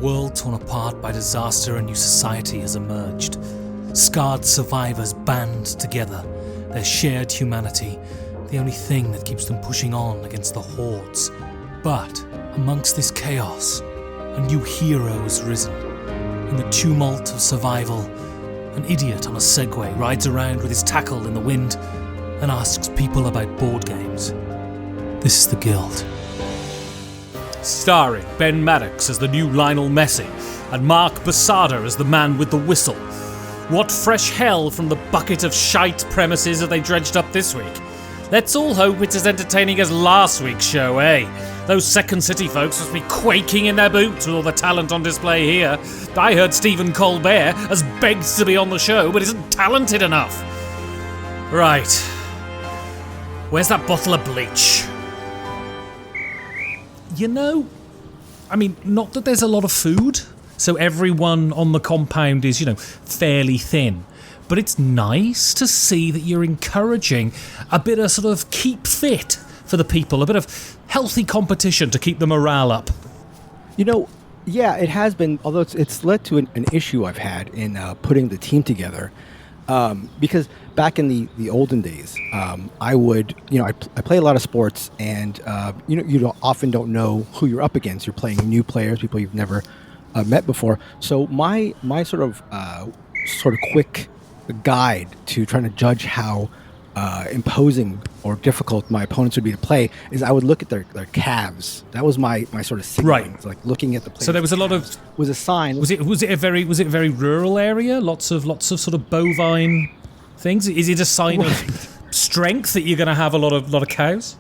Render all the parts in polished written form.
world torn apart by disaster, a new society has emerged. Scarred survivors band together, their shared humanity, the only thing that keeps them pushing on against the hordes. But amongst this chaos, a new hero has risen. In the tumult of survival, an idiot on a Segway rides around with his tackle in the wind and asks people about board games. This is the Guild. Starring Ben Maddox as the new Lionel Messi and Mark Besada as the man with the whistle. What fresh hell from the bucket of shite premises have they dredged up this week? Let's all hope it's as entertaining as last week's show, eh? Those Second City folks must be quaking in their boots with all the talent on display here. I heard Stephen Colbert has begged to be on the show, but isn't talented enough. Right. Where's that bottle of bleach? You know, I mean, not that there's a lot of food, so everyone on the compound is, fairly thin. But it's nice to see that you're encouraging a bit of sort of keep fit for the people, a bit of healthy competition to keep the morale up. Yeah, it has been, although it's led to an issue I've had in putting the team together. Because back in the olden days, I would, I play a lot of sports, and you often don't know who you're up against. You're playing new players, people you've never met before. So my sort of quick guide to trying to judge how imposing or difficult my opponents would be to play is I would look at their calves. That was my sort of signaling. Right. Like looking at the players. So there was a lot of was a sign. Was it a very rural area? Lots of sort of bovine things. Is it a sign of strength that you're going to have a lot of cows?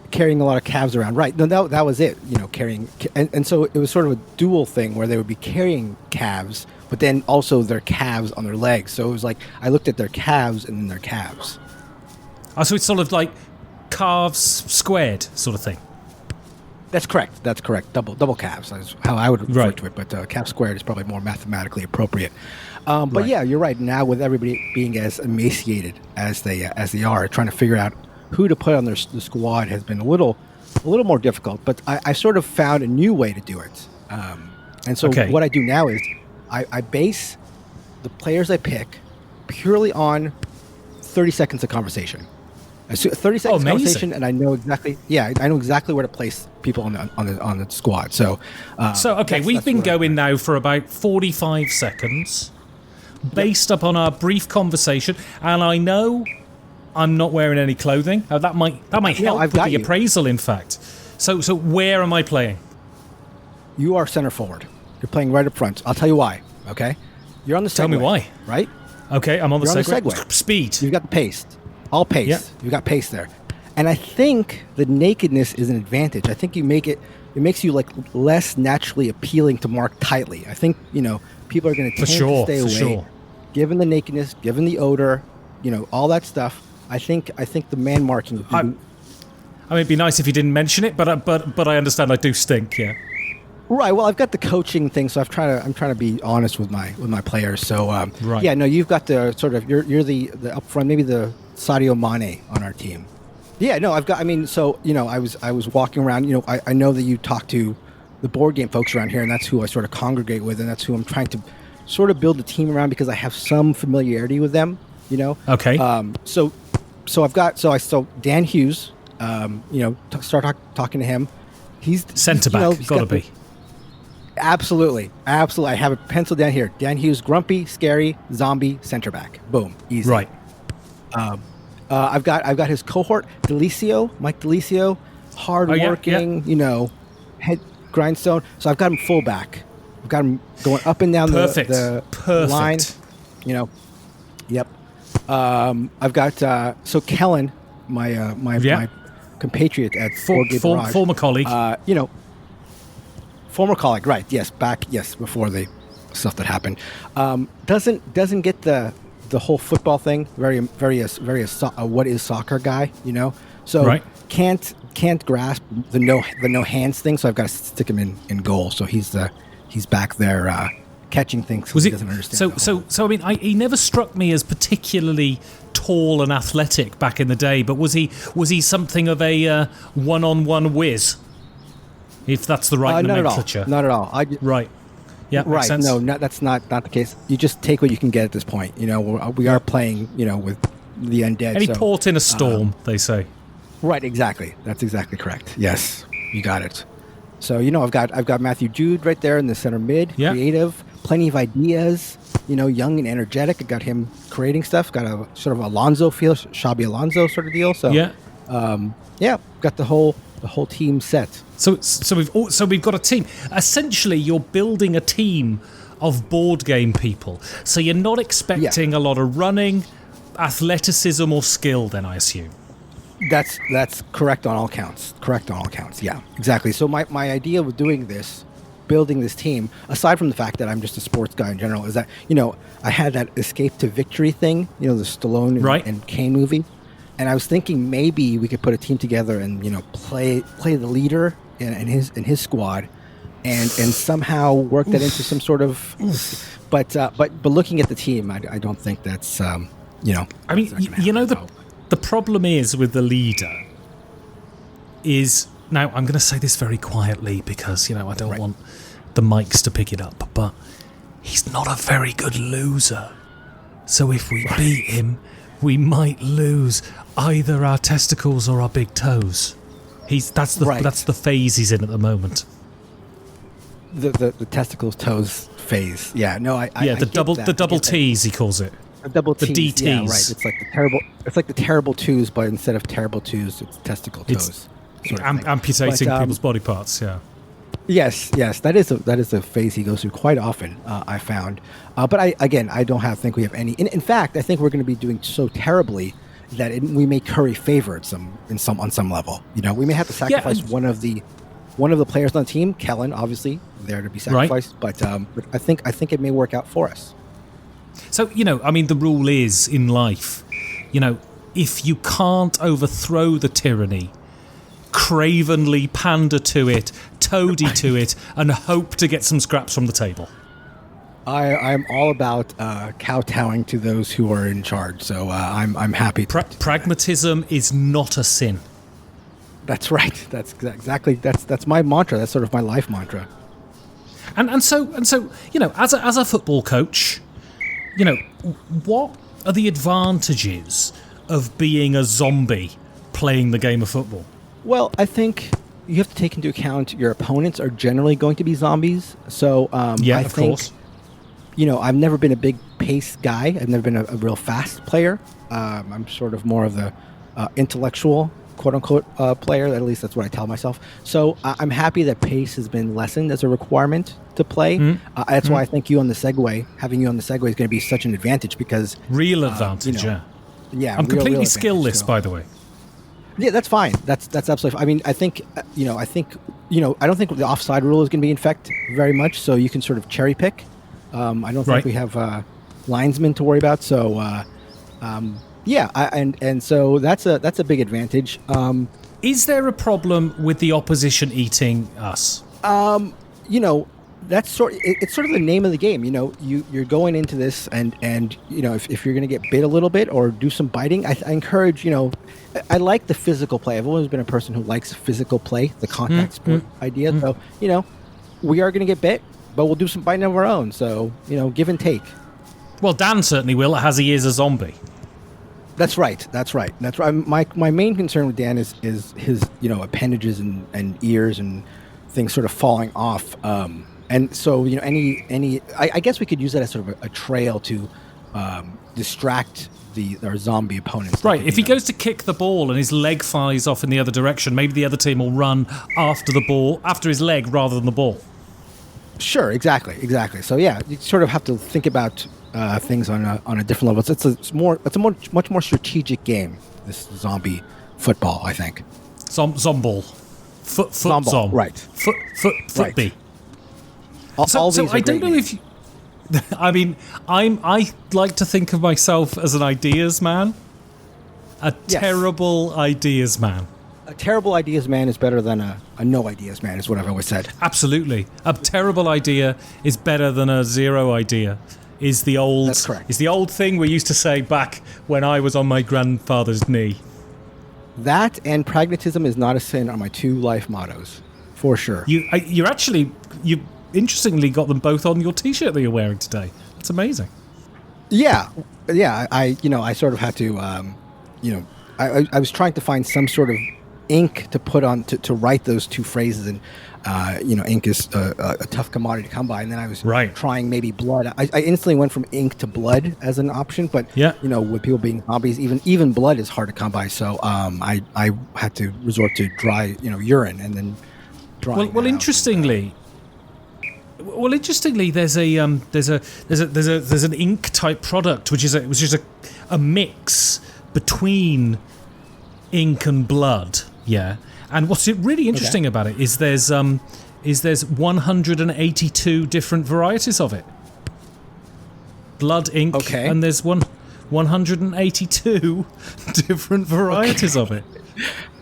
Carrying a lot of calves around, right? No, that was it. Carrying, and so it was sort of a dual thing where they would be carrying calves, but then also their calves on their legs. So it was like I looked at their calves and then their calves. Oh, so it's sort of like calves squared sort of thing. That's correct. Double calves is how I would refer to it. But calf squared is probably more mathematically appropriate. But yeah, you're right. Now with everybody being as emaciated as they are, trying to figure out who to put on the squad has been a little more difficult. But I sort of found a new way to do it. And so what I do now is I base the players I pick purely on 30 seconds of conversation. 30 seconds conversation, and I know exactly where to place people on the squad. So we've been going now for about 45 seconds, based upon our brief conversation, and I know I'm not wearing any clothing. That might help with the appraisal, in fact. So where am I playing? You are center forward. You're playing right up front. I'll tell you why. Okay, you're on the Segway. Tell me why. Right? Okay, I'm on the Segway. On the Segway. Speed. You've got the pace. All pace. Yep. You've got pace there. And I think the nakedness is an advantage. I think it makes you like less naturally appealing to mark tightly. I think, people are going to tend to stay away. Sure. Given the nakedness, given the odor, all that stuff, I think the man marking would be... I mean, it'd be nice if you didn't mention it, but I understand I do stink, yeah. Right. Well, I've got the coaching thing, so I'm trying to be honest with my players. So right. Yeah, no, you've got the sort of you're the up front, maybe the Sadio Mane on our team. Yeah, no, I've got. I mean, so I was walking around. I know that you talk to the board game folks around here, and that's who I sort of congregate with, and that's who I'm trying to sort of build a team around because I have some familiarity with them. Okay. So Dan Hughes. Start talking to him. He's centre back. Gotta be. Absolutely. I have it penciled down here. Dan Hughes, grumpy, scary, zombie, center back. Boom, easy. Right. I've got his cohort, Mike Delisio, hardworking, head grindstone. So I've got him full back. I've got him going up and down the line. Yep. I've got Kellen, my compatriot at former colleague. Former colleague, right? Yes, before the stuff that happened. Doesn't get the whole football thing. Very what is soccer guy, So right. Can't grasp the no hands thing. So I've got to stick him in goal. So he's back there catching things. He doesn't understand. So I mean, he never struck me as particularly tall and athletic back in the day. But was he something of a one-on-one whiz? If that's the right nomenclature. Not at all. Right. Yeah, right. Makes sense. No, that's not the case. You just take what you can get at this point. We are playing, with the undead. Any port in a storm, they say. Right, exactly. That's exactly correct. Yes, you got it. So I've got Matthew Jude right there in the center mid, creative, plenty of ideas. Young and energetic. I got him creating stuff. Got a sort of Alonso feel, Xabi Alonso sort of deal. So got the whole team set. So we've got a team. Essentially, you're building a team of board game people. So you're not expecting a lot of running, athleticism, or skill. Then I assume. That's correct on all counts. Yeah, exactly. So my idea with doing this, building this team, aside from the fact that I'm just a sports guy in general, is that I had that Escape to Victory thing, the Stallone and Kane movie, and I was thinking maybe we could put a team together and play the leader in his squad, and somehow work that into some sort of. But looking at the team, I don't think that's I mean, the problem is with the leader is, now I'm going to say this very quietly because, I don't want the mics to pick it up, but he's not a very good loser. So if we beat him, we might lose either our testicles or our big toes. That's the phase he's in at the moment. The testicles toes phase. Yeah, no, I the double T's he calls it. A double the T's, DTs. yeah, right. It's like the terrible twos, but instead of terrible twos, it's testicle toes. Amputating people's body parts. Yeah. Yes, that is a phase he goes through quite often. I found, but I don't think we have any. In fact, I think we're going to be doing so terribly that we may curry favor on some level. We may have to sacrifice one of the players on the team, Kellen, obviously there to be sacrificed, but I think it may work out for us. So, the rule is in life, if you can't overthrow the tyranny, cravenly pander to it, toady to it, and hope to get some scraps from the table. I'm all about kowtowing to those who are in charge, so I'm happy. Pragmatism is not a sin. That's right. That's exactly that's my mantra. That's sort of my life mantra. And so as a football coach, what are the advantages of being a zombie playing the game of football? Well, I think you have to take into account your opponents are generally going to be zombies. So I think, of course. I've never been a big pace guy. I've never been a real fast player. I'm sort of more of the intellectual, quote-unquote, player. At least that's what I tell myself. So I'm happy that pace has been lessened as a requirement to play. That's why I think having you on the Segue is going to be such an advantage because... Real advantage, yeah. I'm completely skillless, by the way. Yeah, that's fine. That's absolutely fine. I mean, I think, I don't think the offside rule is going to be in effect very much, so you can sort of cherry pick. I don't think we have linesmen to worry about, so and so that's a big advantage. Is there a problem with the opposition eating us? That's it's sort of the name of the game. You're going into this and if you're going to get bit a little bit or do some biting, I encourage, I like the physical play. I've always been a person who likes physical play, the contact sport idea. So, we are going to get bit, but we'll do some biting of our own. So, give and take. Well, Dan certainly will, as he is a zombie. That's right. My main concern with Dan is his, appendages and ears and things sort of falling off. And so, I guess we could use that as sort of a trail to distract our zombie opponents. Right. If he goes to kick the ball and his leg flies off in the other direction, maybe the other team will run after his leg rather than the ball. Sure. Exactly. So yeah, you sort of have to think about things on a different level. It's a much more strategic game. This zombie football, I think. Zomball. Foot zom. Right. Foot B. So I don't know if you... I mean, I like to think of myself as an ideas man. Terrible ideas man. A terrible ideas man is better than a no ideas man, is what I've always said. Absolutely. A terrible idea is better than a zero idea. That's correct. Is the old thing we used to say back when I was on my grandfather's knee. That and pragmatism is not a sin are my two life mottos, for sure. You interestingly got them both on your T-shirt that you're wearing today. It's amazing. Yeah. I sort of had to, I was trying to find some sort of ink to put on to write those two phrases, and ink is a tough commodity to come by. And then I was trying maybe blood. I instantly went from ink to blood as an option, but with people being zombies, even blood is hard to come by. So I had to resort to dry urine and then dry. Well, interestingly. Well, interestingly, there's an ink type product which is a mix between ink and blood. Yeah, and what's really interesting about it is there's 182 different varieties of it. Blood ink, and there's 182 different varieties of it.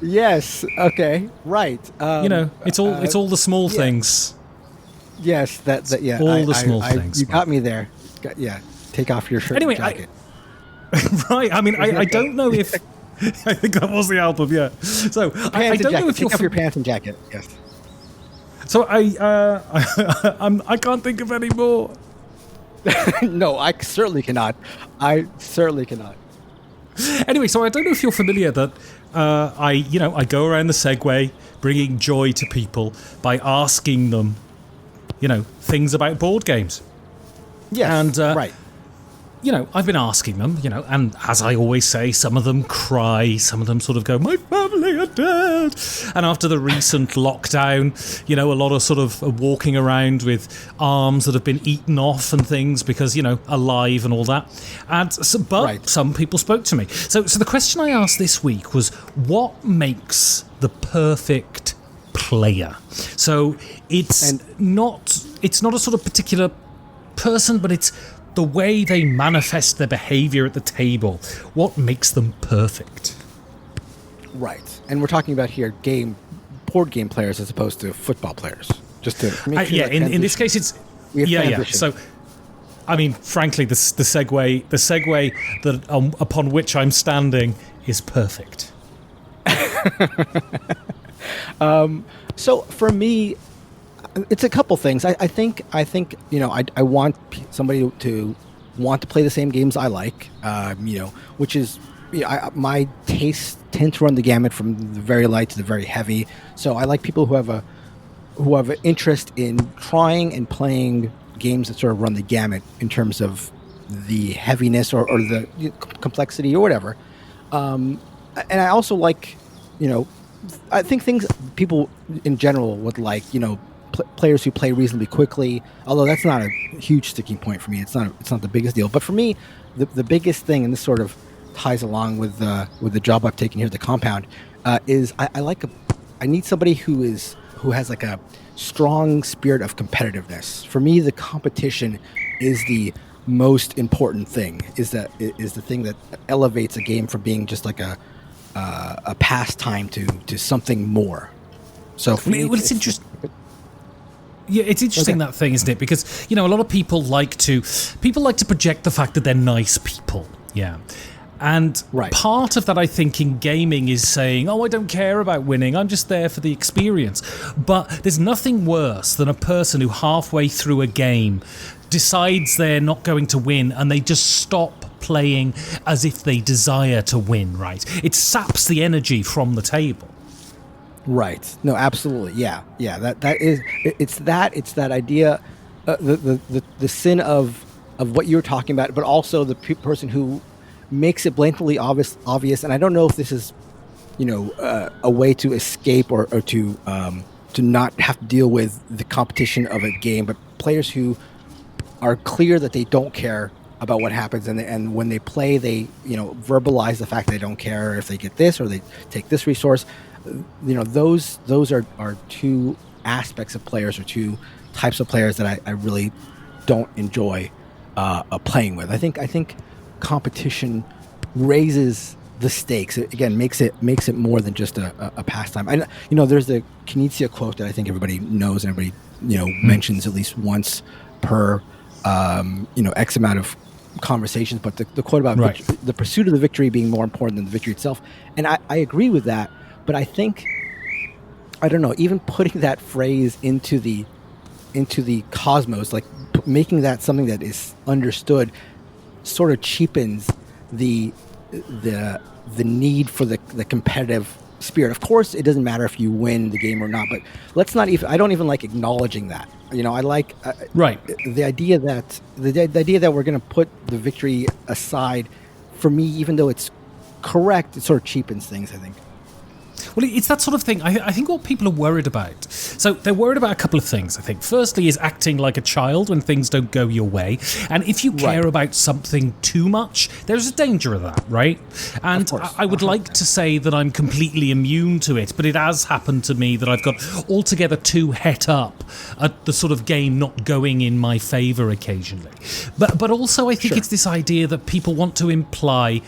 Yes. Okay. Right. It's all the small things. Yes. Yeah. All the small things. You got me there. Take off your shirt. Anyway, and jacket. Right. I mean, I don't know if. I think that was the album, yeah. So I don't know if take off your pants and jacket. Yes. So I can't think of any more. No, I certainly cannot. Anyway, so I don't know if you're familiar that I go around the Segway bringing joy to people by asking them, things about board games. Yes. And right. I've been asking them, and as I always say, some of them cry, some of them sort of go, my family are dead. And after the recent lockdown, a lot of sort of walking around with arms that have been eaten off and things because, alive and all that. And some people spoke to me. So the question I asked this week was, what makes the perfect player? So it's not a sort of particular person, but it's the way they manifest their behavior at the table. What makes them perfect? Right. And we're talking about here board game players as opposed to football players. Just to make sure in this case it's So I mean, frankly, the segue that upon which I'm standing is perfect. So for me, it's a couple things. I think I want somebody to want to play the same games I like. Which is my tastes tend to run the gamut from the very light to the very heavy. So I like people who have an interest in trying and playing games that sort of run the gamut in terms of the heaviness or the complexity or whatever. And I also like, I think people in general would like, players who play reasonably quickly, although that's not a huge sticking point for me. It's not the biggest deal. But for me, the biggest thing, and this sort of ties along with the job I've taken here at the compound, is I need somebody who has like a strong spirit of competitiveness. For me, the competition is the most important thing. Is the thing that elevates a game from being just like a pastime to something more. So for me, it's interesting. Yeah, it's interesting that thing, isn't it? Because a lot of people like to project the fact that they're nice people. Yeah. And part of that, I think, in gaming is saying, I don't care about winning. I'm just there for the experience. But there's nothing worse than a person who halfway through a game decides they're not going to win and they just stop playing as if they desire to win, right? It saps the energy from the table. Right. No, absolutely. Yeah. That is. It's that idea, the sin of what you're talking about, but also the person who makes it blatantly obvious. And I don't know if this is, a way to escape or to not have to deal with the competition of a game, but players who are clear that they don't care about what happens, and when they play, they verbalize the fact they don't care if they get this or they take this resource. Those are two aspects of players or two types of players that I really don't enjoy playing with. I think competition raises the stakes. It, again, makes it more than just a pastime. And there's the Knizia quote that I think everybody knows and everybody mentions at least once per X amount of conversations. But the quote about the pursuit of the victory being more important than the victory itself, and I agree with that. But I think, I don't know, even putting that phrase into into the cosmos, like making that something that is understood, sort of cheapens the need for the competitive spirit. Of course, it doesn't matter if you win the game or not, but let's not even. I don't even like acknowledging that. I like the idea that the idea that we're going to put the victory aside. For me, even though it's correct, it sort of cheapens things, I think. Well, it's that sort of thing. I think what people are worried about. So they're worried about a couple of things, I think. Firstly is acting like a child when things don't go your way. And if you care about something too much, there's a danger of that, right? And I would like to say that I'm completely immune to it, but it has happened to me that I've got altogether too het up at the sort of game not going in my favour occasionally. But also I think it's this idea that people want to imply,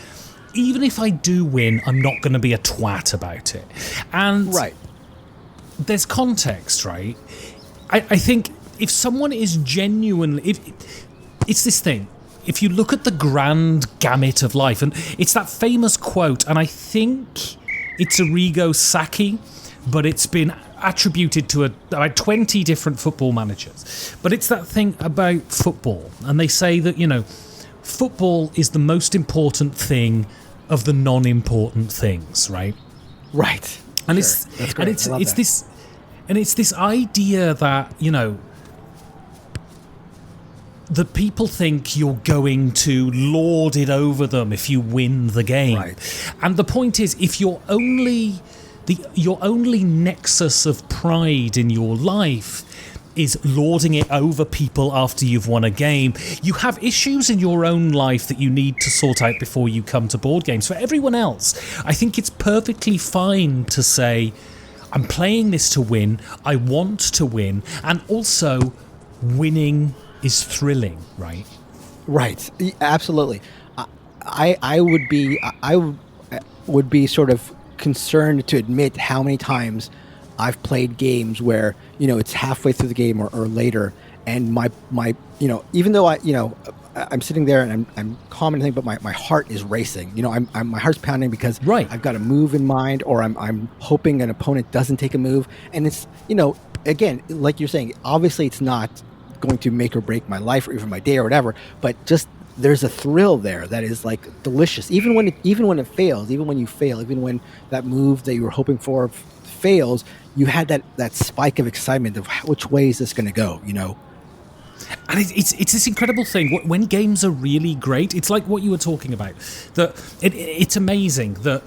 even if I do win, I'm not going to be a twat about it. And there's context, right? I think if someone is genuinely... It's this thing. If you look at the grand gamut of life, and it's that famous quote, and I think it's Arrigo Sacchi, but it's been attributed to about 20 different football managers. But it's that thing about football, and they say that, football is the most important thing of the non-important things, right? Right. And it's this idea that, that people think you're going to lord it over them if you win the game. Right. And the point is, if your only nexus of pride in your life is lording it over people after you've won a game, you have issues in your own life that you need to sort out before you come to board games. For everyone else, I think it's perfectly fine to say, I'm playing this to win, I want to win, and also winning is thrilling, right? Right, absolutely. I would be sort of concerned to admit how many times I've played games where, it's halfway through the game or later, and my even though I'm sitting there and I'm calm and everything, but my heart is racing. My heart's pounding because I've got a move in mind, or I'm hoping an opponent doesn't take a move. And it's, again, like you're saying, obviously it's not going to make or break my life or even my day or whatever, but just there's a thrill there that is like delicious. Even when it fails, even when you fail, even when that move that you were hoping for fails, you had that spike of excitement of which way is this going to go, And it's this incredible thing when games are really great. It's like what you were talking about. That it's amazing that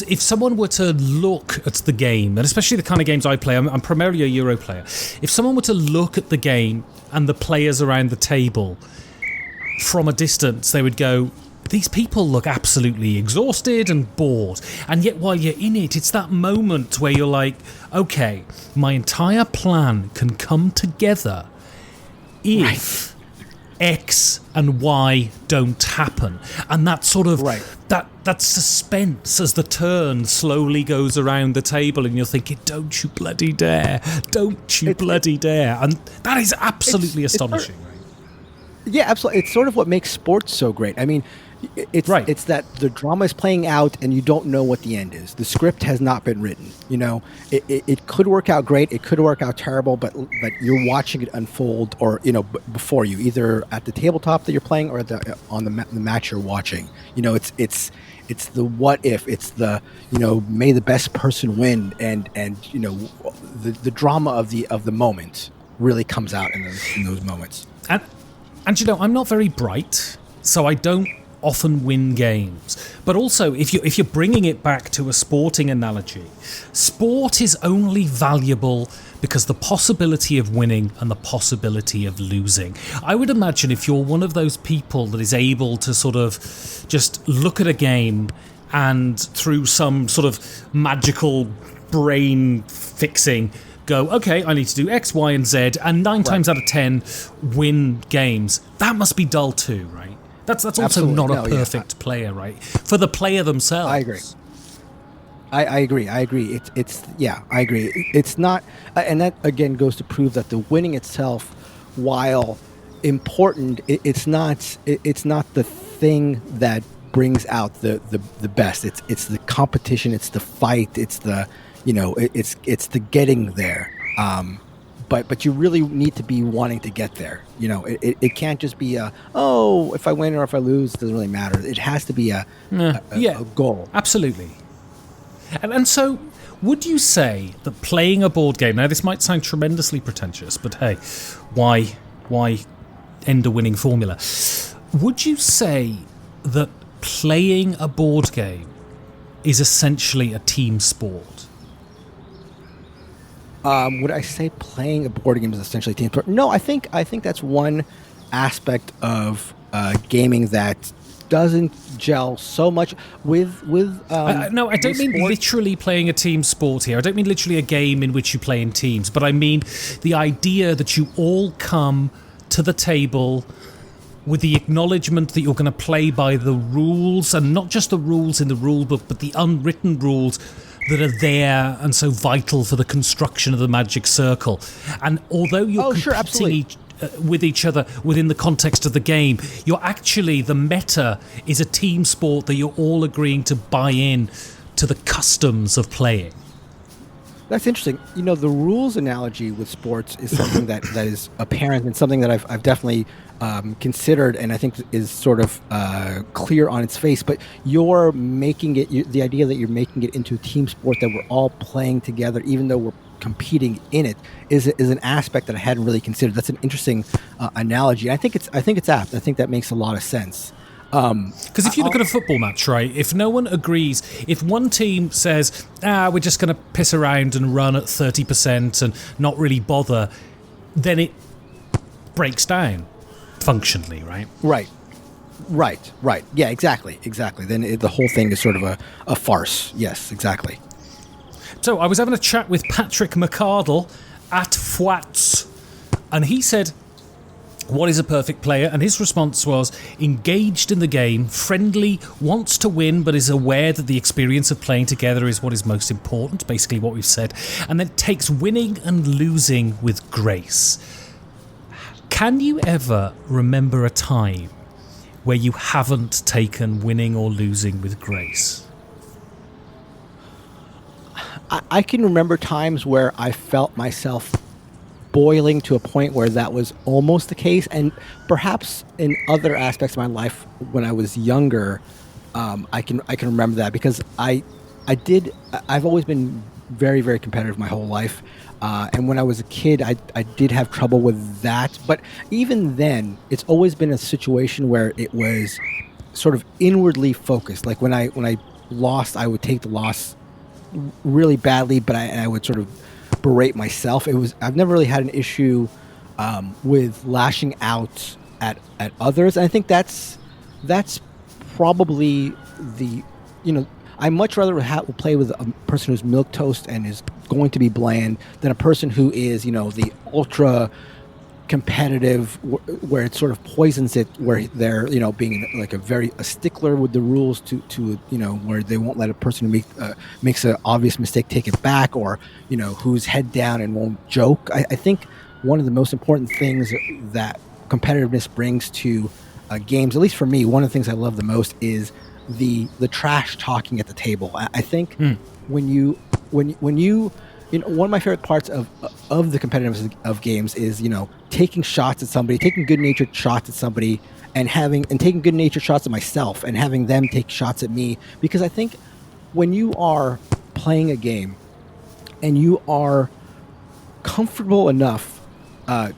if someone were to look at the game, and especially the kind of games I play, I'm primarily a Euro player. If someone were to look at the game and the players around the table from a distance, they would go, these people look absolutely exhausted and bored. And yet while you're in it, it's that moment where you're like, okay, my entire plan can come together if X and Y don't happen. And that sort of that suspense as the turn slowly goes around the table and you're thinking, don't you bloody dare, don't you bloody dare. And that is absolutely astonishing. Yeah, absolutely. It's sort of what makes sports so great. I mean, it's that the drama is playing out and you don't know what the end is. The script has not been written. It could work out great, it could work out terrible, but you're watching it unfold, or before you, either at the tabletop that you're playing or on the match you're watching. It's the what if. It's the may the best person win, and the drama of the moment really comes out in those moments. And I'm not very bright, so I don't often win games. But also, if you're bringing it back to a sporting analogy, sport is only valuable because the possibility of winning and the possibility of losing. I would imagine if you're one of those people that is able to sort of just look at a game and through some sort of magical brain fixing go, okay, I need to do X, Y, and Z, and 9 times out of 10 win games. That must be dull too, right? That's also Absolutely. not a perfect player, right? For the player themselves. I agree. I agree. I agree. I agree. It's not, and that again goes to prove that the winning itself, while important, it's not the thing that brings out the best. It's the competition. It's the fight. It's the it's the getting there. but you really need to be wanting to get there. It can't just be if I win or if I lose, it doesn't really matter. It has to be a goal. Absolutely. And so, would you say that playing a board game, now this might sound tremendously pretentious, but hey, why end a winning formula? Would you say that playing a board game is essentially a team sport? Would I say playing a board game is essentially a team sport? No, I think that's one aspect of gaming that doesn't gel so much with no, I don't mean sport. Literally playing a team sport here. I don't mean literally a game in which you play in teams, but I mean the idea that you all come to the table with the acknowledgement that you're going to play by the rules, and not just the rules in the rule book, but the unwritten rules that are there and so vital for the construction of the magic circle. And although you're competing with each other within the context of the game, you're actually, the meta is a team sport that you're all agreeing to buy in to the customs of playing. That's interesting. The rules analogy with sports is something that is apparent and something that I've definitely considered, and I think is sort of clear on its face. But you're making it, the idea that you're making it into a team sport that we're all playing together, even though we're competing in it, is an aspect that I hadn't really considered. That's an interesting analogy. I think it's apt. I think that makes a lot of sense. Because if you look at a football match, right, if no one agrees, if one team says, we're just going to piss around and run at 30% and not really bother, then it breaks down functionally, right? Right. Yeah, exactly. Then the whole thing is sort of a farce. Yes, exactly. So I was having a chat with Patrick McCardle at Fwats, and he said, what is a perfect player? And his response was, engaged in the game, friendly, wants to win, but is aware that the experience of playing together is what is most important, basically what we've said, and then takes winning and losing with grace. Can you ever remember a time where you haven't taken winning or losing with grace? I can remember times where I felt myself boiling to a point where that was almost the case, and perhaps in other aspects of my life when I was younger, I can remember that because I've always been very, very competitive my whole life, and when I was a kid, I did have trouble with that. But even then, it's always been a situation where it was sort of inwardly focused. Like when I lost, I would take the loss really badly, but I would sort of berate myself. I've never really had an issue with lashing out at others, and I think that's probably I much rather play with a person who's milquetoast and is going to be bland than a person who is the ultra competitive, where it sort of poisons it, where they're being like a stickler with the rules to where they won't let a person who makes an obvious mistake take it back, or who's head down and won't joke. I think one of the most important things that competitiveness brings to games, at least for me, one of the things I love the most is the trash talking at the table. I think when you one of my favorite parts of the competitiveness of games is taking shots at somebody, taking good-natured shots at somebody, and taking good-natured shots at myself and having them take shots at me. Because I think when you are playing a game and you are comfortable enough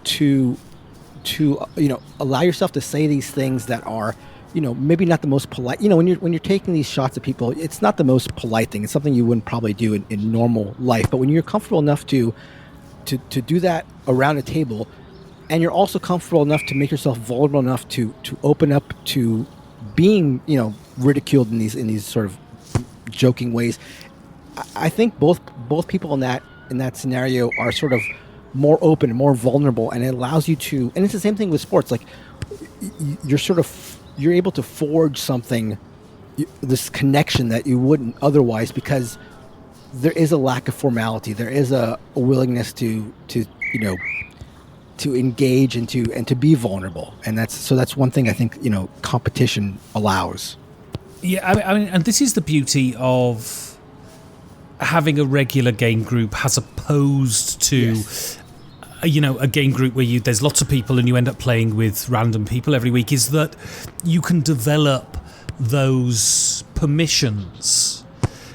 to allow yourself to say these things that are maybe not the most polite. When you're taking these shots at people, it's not the most polite thing. It's something you wouldn't probably do in normal life. But when you're comfortable enough to do that around a table, and you're also comfortable enough to make yourself vulnerable enough to open up to being ridiculed in these sort of joking ways, I think both people in that scenario are sort of more open and more vulnerable, and it allows you to. And it's the same thing with sports. Like you're able to forge something, this connection that you wouldn't otherwise, because there is a lack of formality. There is a willingness to engage and to be vulnerable, and that's one thing I think competition allows. Yeah, I mean, and this is the beauty of having a regular game group as opposed to a game group where there's lots of people and you end up playing with random people every week is that you can develop those permissions.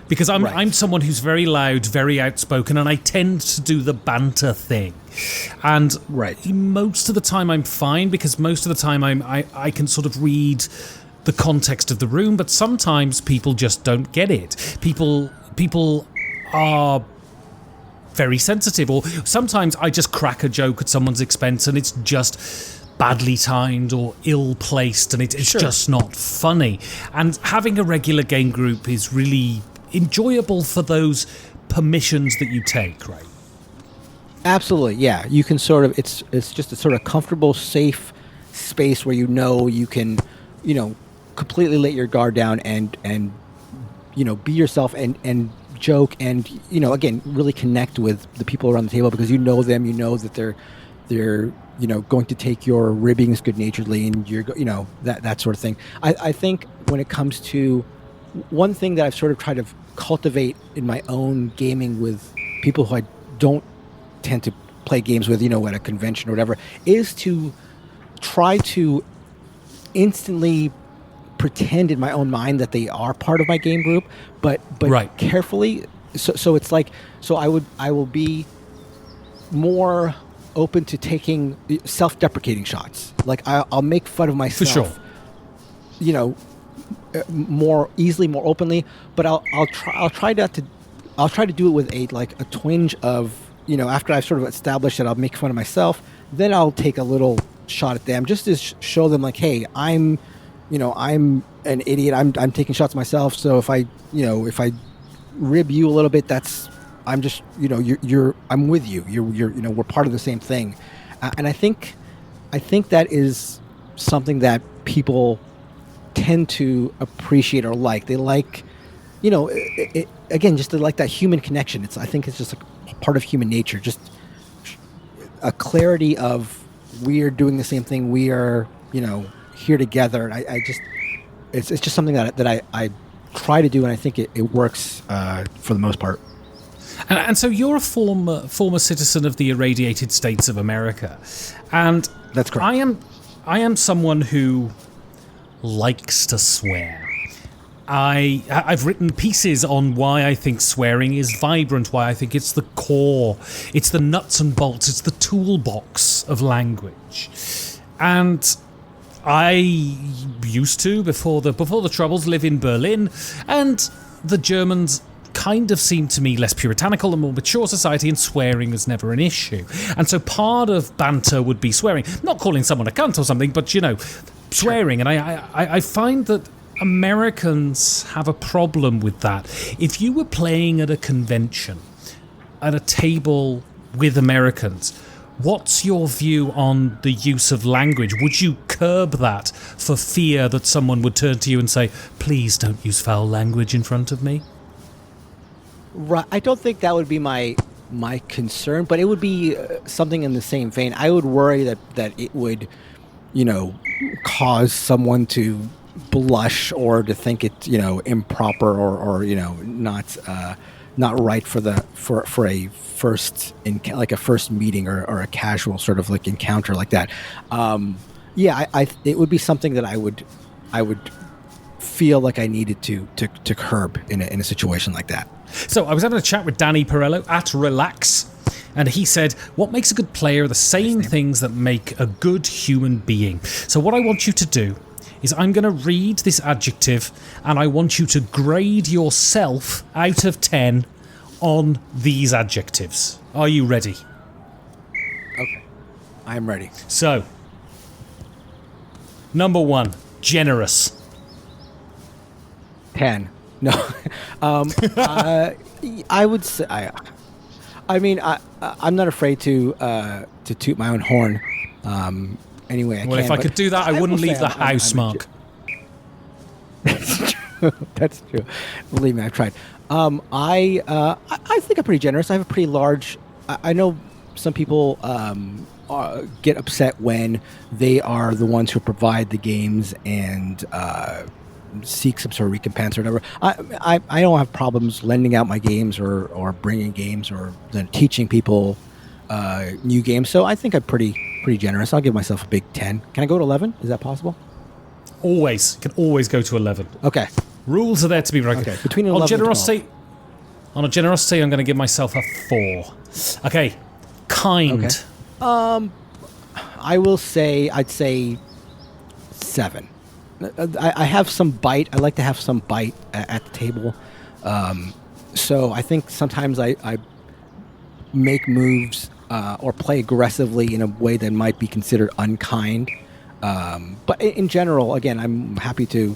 Because I'm someone who's very loud, very outspoken, and I tend to do the banter thing. And most of the time I'm fine, because most of the time I can sort of read the context of the room, but sometimes people just don't get it. People are very sensitive, or sometimes I just crack a joke at someone's expense and it's just badly timed or ill-placed, and it's just not funny. And having a regular game group is really enjoyable for those permissions that you take, right? Absolutely, yeah. You can sort of, it's just a sort of comfortable, safe space where you can, completely let your guard down and be yourself and joke and, again, really connect with the people around the table, because you know them, you know that they're going to take your ribbings good-naturedly, and you're, that sort of thing. I think when it comes to one thing that I've sort of tried to cultivate in my own gaming with people who I don't tend to play games with, at a convention or whatever, is to try to instantly pretend in my own mind that they are part of my game group, but carefully. So it's like, I will be more open to taking self-deprecating shots. Like I'll make fun of myself, for sure. More easily, more openly, but I'll try to do it with a twinge of, after I've sort of established that I'll make fun of myself, then I'll take a little shot at them just to show them, like, hey, I'm an idiot. I'm taking shots at myself. So if I rib you a little bit, I'm just, I'm with you. You're we're part of the same thing. And I think that is something that people tend to appreciate or like. They like, again, just to like that human connection. I think it's just a part of human nature. Just a clarity of, we are doing the same thing. We are, here together. And it's just something that I try to do, and I think it works for the most part. And so you're a former citizen of the irradiated states of America, and that's correct. I am someone who likes to swear. I've written pieces on why I think swearing is vibrant, why I think it's the core, it's the nuts and bolts, it's the toolbox of language. And I used to, before the Troubles, live in Berlin, and the Germans kind of seemed to me less puritanical, a more mature society, and swearing was never an issue. And so part of banter would be swearing, not calling someone a cunt or something, but swearing. And I find that Americans have a problem with that. If you were playing at a convention, at a table with Americans, what's your view on the use of language? Would you curb that for fear that someone would turn to you and say, please don't use foul language in front of me? Right. I don't think that would be my concern, but it would be something in the same vein. I would worry that it would, cause someone to blush or to think it's, improper or not right for a first like a first meeting or a casual sort of like encounter like that. It would be something that I would feel like I needed to curb in a situation like that. So I was having a chat with Danny Perello at Relax, and he said, what makes a good player are the same things that make a good human being. So what I want you to do is I'm going to read this adjective, and I want you to grade yourself out of 10 on these adjectives. Are you ready? Okay. I'm ready. So, number 1, generous. 10. No. I would say, I'm not afraid to toot my own horn. Anyway, if I could do that, I wouldn't leave the house, Mark. That's true. That's true. Believe me, I've tried. I think I'm pretty generous. I have a pretty large. I know some people get upset when they are the ones who provide the games and seek some sort of recompense or whatever. I don't have problems lending out my games or bringing games or then teaching people new games. So I think I'm pretty generous. I'll give myself a big 10. Can I go to 11? Is that possible? Always. Can always go to 11. Okay. Rules are there to be broken. Okay. Between 11 On a generosity, I'm going to give myself a 4. Okay. Kind. Okay. I'd say 7. I have some bite. I like to have some bite at the table. So I think sometimes I make moves or play aggressively in a way that might be considered unkind. But in general, again, I'm happy to,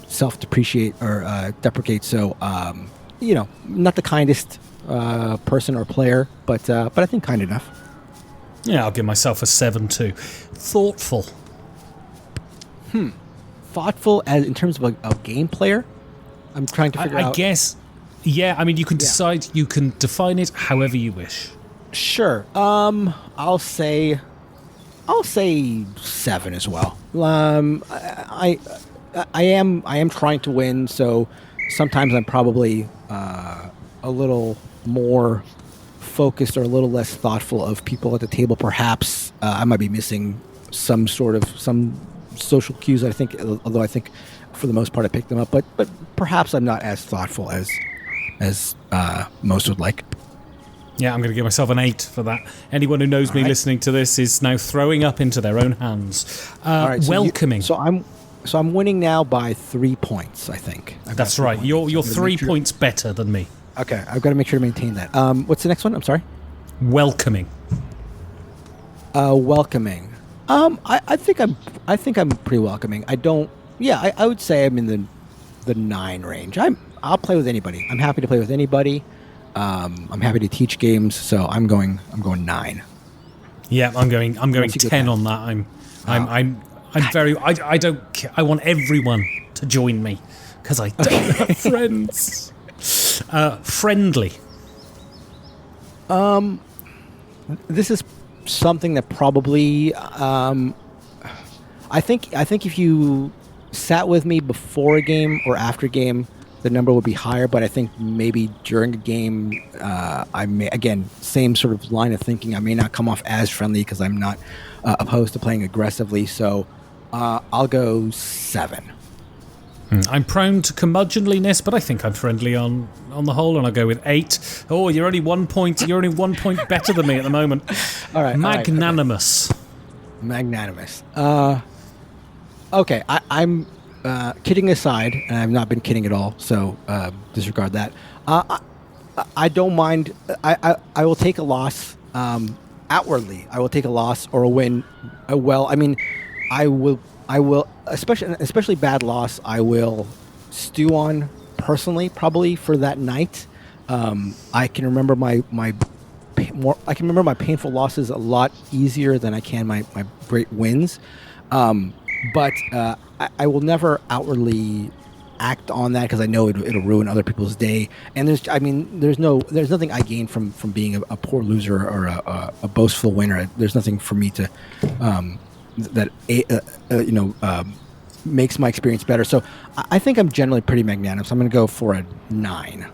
self-depreciate or deprecate. So, not the kindest person or player, but I think kind enough. Yeah, I'll give myself a 7 too. Thoughtful. Thoughtful as in terms of a game player? I'm trying to figure out. I guess, yeah, I mean, you can decide, you can define it however you wish. Sure. I'll say 7 as well. I am trying to win, so sometimes I'm probably a little more focused or a little less thoughtful of people at the table. Perhaps I might be missing some social cues. I think, although I think for the most part I picked them up, but perhaps I'm not as thoughtful as most would like. Yeah, I'm going to give myself an 8 for that. Anyone who knows me listening to this is now throwing up into their own hands. All right, welcoming. So I'm winning now by 3 points, I think. That's right. You're 3 points better than me. Okay, I've got to make sure to maintain that. What's the next one? I'm sorry. Welcoming. Welcoming. I think I'm pretty welcoming. I would say I'm in the 9 range. I'll play with anybody. I'm happy to play with anybody. I'm happy to teach games, so I'm going 9. Yeah, I'm going 10 on that. I'm very. I don't care. I want everyone to join me because I don't have friends. Friendly. This is something that probably I think if you sat with me before a game or after a game, the number would be higher, but I think maybe during a game, I may, again, same sort of line of thinking, I may not come off as friendly because I'm not opposed to playing aggressively, so I'll go 7. I'm prone to curmudgeonliness, but I think I'm friendly on the whole, and I'll go with 8. Oh, you're only 1 point better than me at the moment. All right. Magnanimous. Okay. Magnanimous. Okay, I'm kidding aside, and I've not been kidding at all, so disregard that. I don't mind. I will take a loss outwardly. I will take a loss or a win. I will, especially bad loss. I will stew on personally, probably for that night. I can remember my painful losses a lot easier than I can my great wins. But I will never outwardly act on that because I know it'll ruin other people's day. And there's nothing I gain from being a poor loser or a boastful winner. There's nothing for me to makes my experience better. So I think I'm generally pretty magnanimous. I'm going to go for a 9.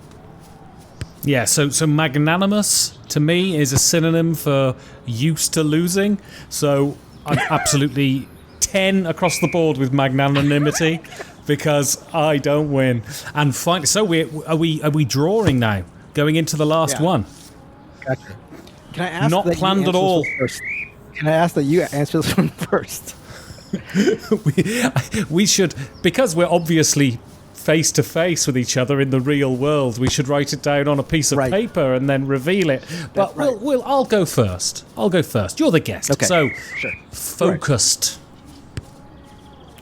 Yeah, so magnanimous to me is a synonym for used to losing. So I'm absolutely 10 across the board with magnanimity because I don't win. And finally, so are we drawing now, going into the last one? Gotcha. Can I ask not that planned at all. Can I ask that you answer this one first? we should, because we're obviously face to face with each other in the real world, we should write it down on a piece of paper and then reveal it. But I'll go first. You're the guest. Okay. So sure. Focused.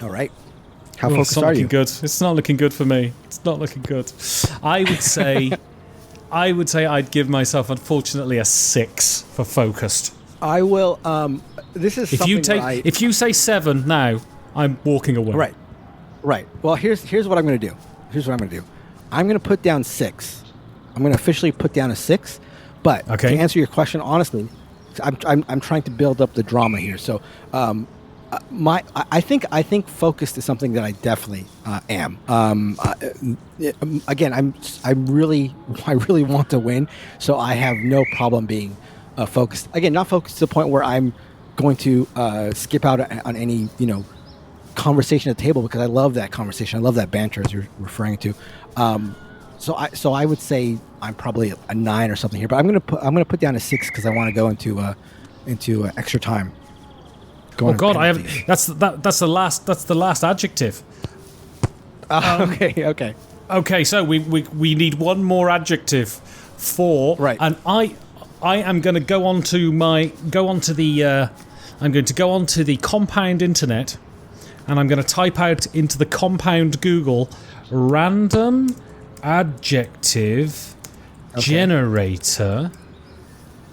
All right. How focused are you? Good. It's not looking good for me. It's not looking good. I would say I'd give myself, unfortunately, a 6 for focused. I will. This is if you say 7 now, I'm walking away. Right. Well, here's what I'm going to do. I'm going to put down 6. I'm going to officially put down a 6. But to answer your question honestly, I'm trying to build up the drama here. So I think focused is something that I definitely am. Again, I really want to win, so I have no problem being focused. Again, not focused to the point where I'm going to skip out on any conversation at the table, because I love that conversation. I love that banter, as you're referring to. So I would say I'm probably a 9 or something here, but I'm gonna put down a 6 because I want to go into extra time. Oh God, I have. That's the last adjective. Okay. So we need one more adjective for right, and I am going to go onto the compound internet, and I'm going to type out into the compound Google random adjective generator,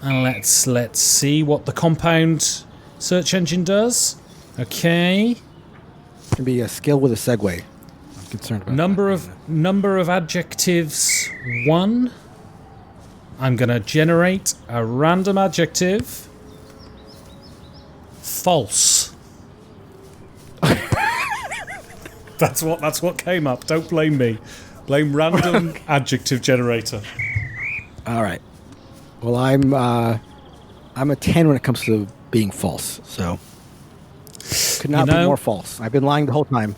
and let's see what the compound search engine does. Okay. It can be a skill with a segue. I'm concerned about number of adjectives 1. I'm gonna generate a random adjective. False. That's what came up. Don't blame me. Blame random adjective generator. All right. Well, I'm a 10 when it comes to being false, so could not be more false. I've been lying the whole time.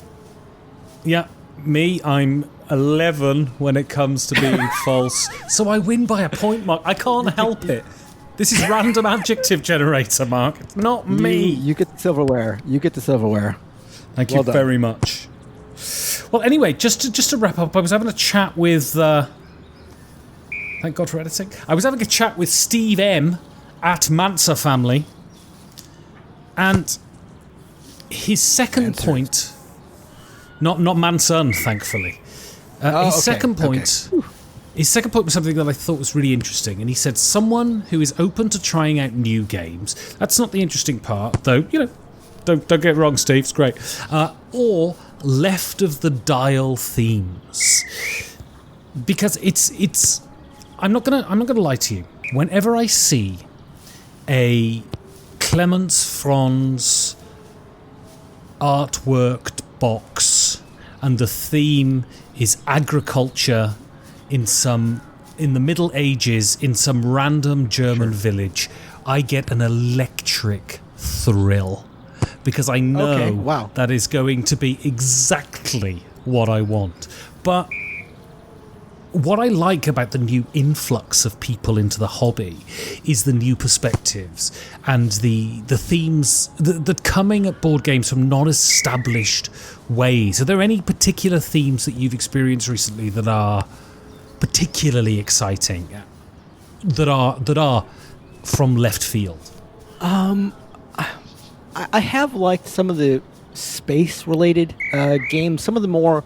Yeah, me, I'm 11 when it comes to being false, so I win by a point, Mark. I can't help it. This is random adjective generator, Mark. It's not me. You get the silverware. Thank you very much. Well, anyway, just to wrap up, I was having a chat with. Thank God for editing. I was having a chat with Steve M at Mansa Family. And his second point, not Manson, thankfully. His second point was something that I thought was really interesting. And he said, someone who is open to trying out new games. That's not the interesting part, though. Don't get it wrong, Steve. It's great. Or left of the dial themes, because it's. I'm not gonna lie to you. Whenever I see a Clemens Franz artworked box and the theme is agriculture in the Middle Ages in some random German village, I get an electric thrill, because I know that is going to be exactly what I want. But what I like about the new influx of people into the hobby is the new perspectives and the themes that coming at board games from non-established ways. Are there any particular themes that you've experienced recently that are particularly exciting, that are from left field? I have liked some of the space-related games, some of the more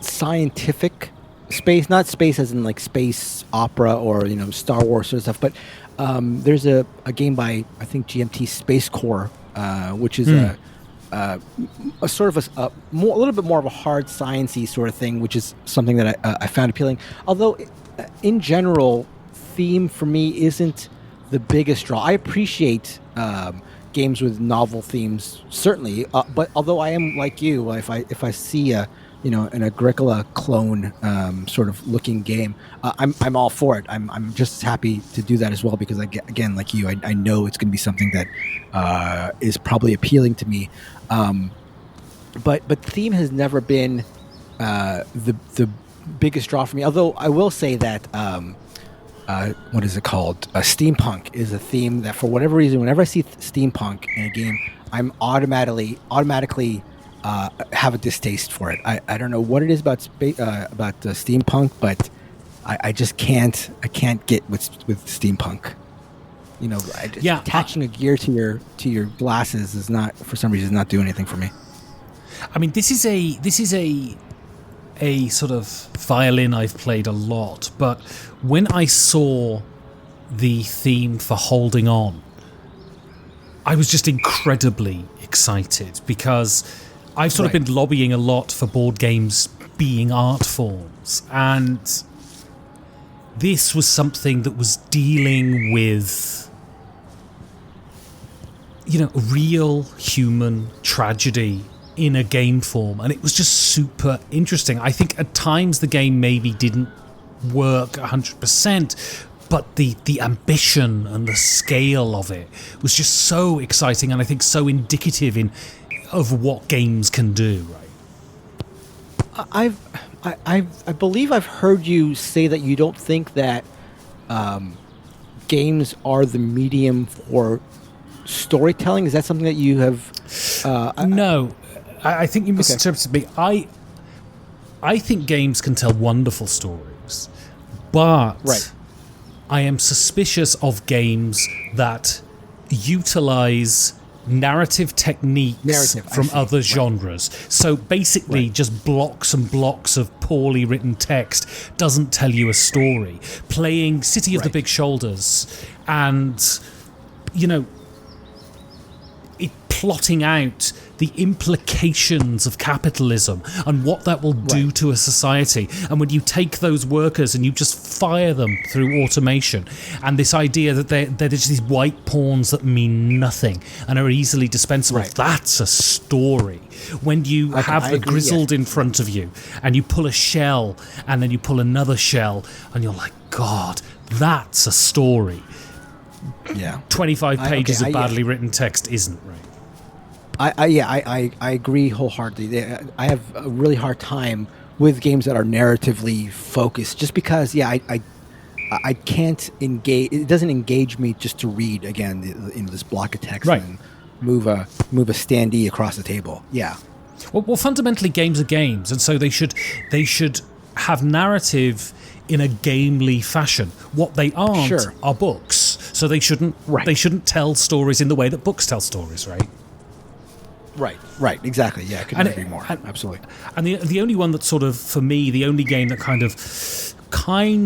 scientific space, not space as in like space opera or Star Wars sort of stuff, but there's a game by I think GMT Space Corps, which is a sort of a little bit more of a hard sciencey sort of thing, which is something that I found appealing. Although in general, theme for me isn't the biggest draw. I appreciate games with novel themes, certainly, but although I am like you, if I see an Agricola clone sort of looking game, I'm all for it. I'm just happy to do that as well, because again, like you, I know it's going to be something that is probably appealing to me. But theme has never been the biggest draw for me. Although I will say that what is it called? Steampunk is a theme that, for whatever reason, whenever I see steampunk in a game, I'm automatically have a distaste for it. I don't know what it is about steampunk, but I just can't get with steampunk. Attaching a gear to your glasses is not, for some reason, not doing anything for me. I mean, this is a sort of violin I've played a lot, but when I saw the theme for Holding On, I was just incredibly excited, because I've sort of been lobbying a lot for board games being art forms, and this was something that was dealing with, real human tragedy in a game form, and it was just super interesting. I think at times the game maybe didn't work 100%, but the ambition and the scale of it was just so exciting, and I think so indicative of what games can do. Right? I believe I've heard you say that you don't think that games are the medium for storytelling. Is that something that you have? No, I think you misinterpreted me. I think games can tell wonderful stories, but I am suspicious of games that utilize narrative techniques from other genres. So basically just blocks and blocks of poorly written text doesn't tell you a story. Playing City of the Big Shoulders and, plotting out the implications of capitalism and what that will do to a society. And when you take those workers and you just fire them through automation, and this idea that they're just these white pawns that mean nothing and are easily dispensable, that's a story. When you have the grizzled in front of you and you pull a shell and then you pull another shell and you're like, God, that's a story. Yeah. 25 pages of badly written text isn't, right? I agree wholeheartedly. I have a really hard time with games that are narratively focused, just because I can't engage. It doesn't engage me just to read again this block of text and move a standee across the table. Yeah. Well, fundamentally, games are games, and so they should have narrative in a gamely fashion. What they aren't are books, so they shouldn't tell stories in the way that books tell stories, right? Right, exactly. Yeah, I couldn't agree more. Absolutely. And the only one that sort of, for me, the only game that kind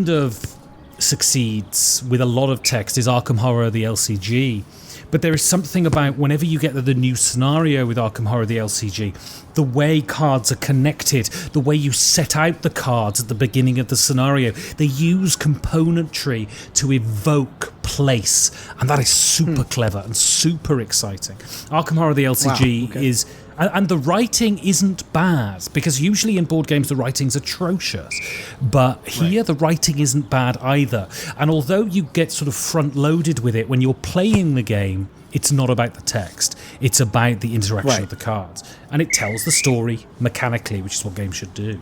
of succeeds with a lot of text is Arkham Horror, the LCG. But there is something about whenever you get the new scenario with Arkham Horror, the LCG, the way cards are connected, the way you set out the cards at the beginning of the scenario, they use componentry to evoke place, and that is super clever and super exciting. Arkham Horror, the LCG is... And the writing isn't bad, because usually in board games the writing's atrocious. But here the writing isn't bad either. And although you get sort of front-loaded with it, when you're playing the game, it's not about the text. It's about the interaction of the cards. And it tells the story mechanically, which is what games should do.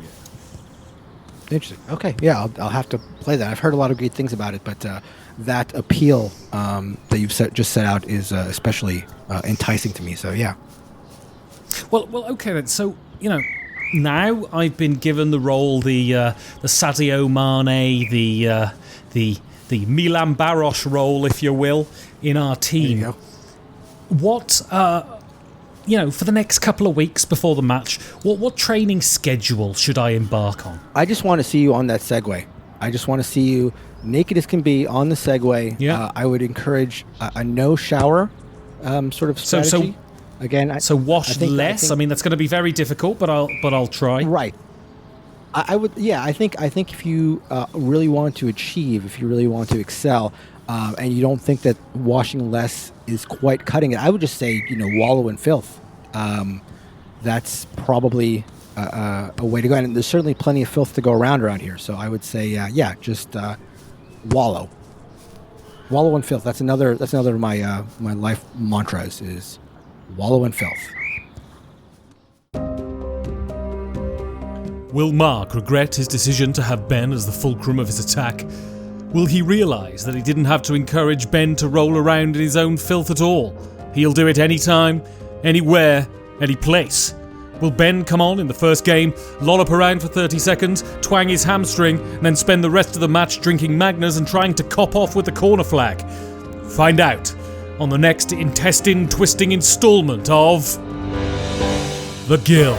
Interesting. Okay, yeah, I'll have to play that. I've heard a lot of great things about it, but that appeal that you've just set out is especially enticing to me, so yeah. Well, okay then. So, now I've been given the role, the Sadio Mane, the Milan Baros role, if you will, in our team. There you go. What, for the next couple of weeks before the match, what training schedule should I embark on? I just want to see you on that Segway. I just want to see you naked as can be on the Segway. Yeah. I would encourage a no shower sort of strategy. Again, wash less. I mean, that's going to be very difficult, but I'll try. Right. I would. Yeah. I think if you really want to achieve, if you really want to excel, and you don't think that washing less is quite cutting it, I would just say wallow in filth. That's probably a way to go, and there's certainly plenty of filth to go around here. So I would say, just wallow in filth. That's another of my my life mantras is. Wallow in filth. Will Mark regret his decision to have Ben as the fulcrum of his attack? Will he realise that he didn't have to encourage Ben to roll around in his own filth at all? He'll do it anytime, anywhere, any place. Will Ben come on in the first game, lollop around for 30 seconds, twang his hamstring, and then spend the rest of the match drinking Magners and trying to cop off with the corner flag? Find out on the next intestine-twisting installment of The Guild.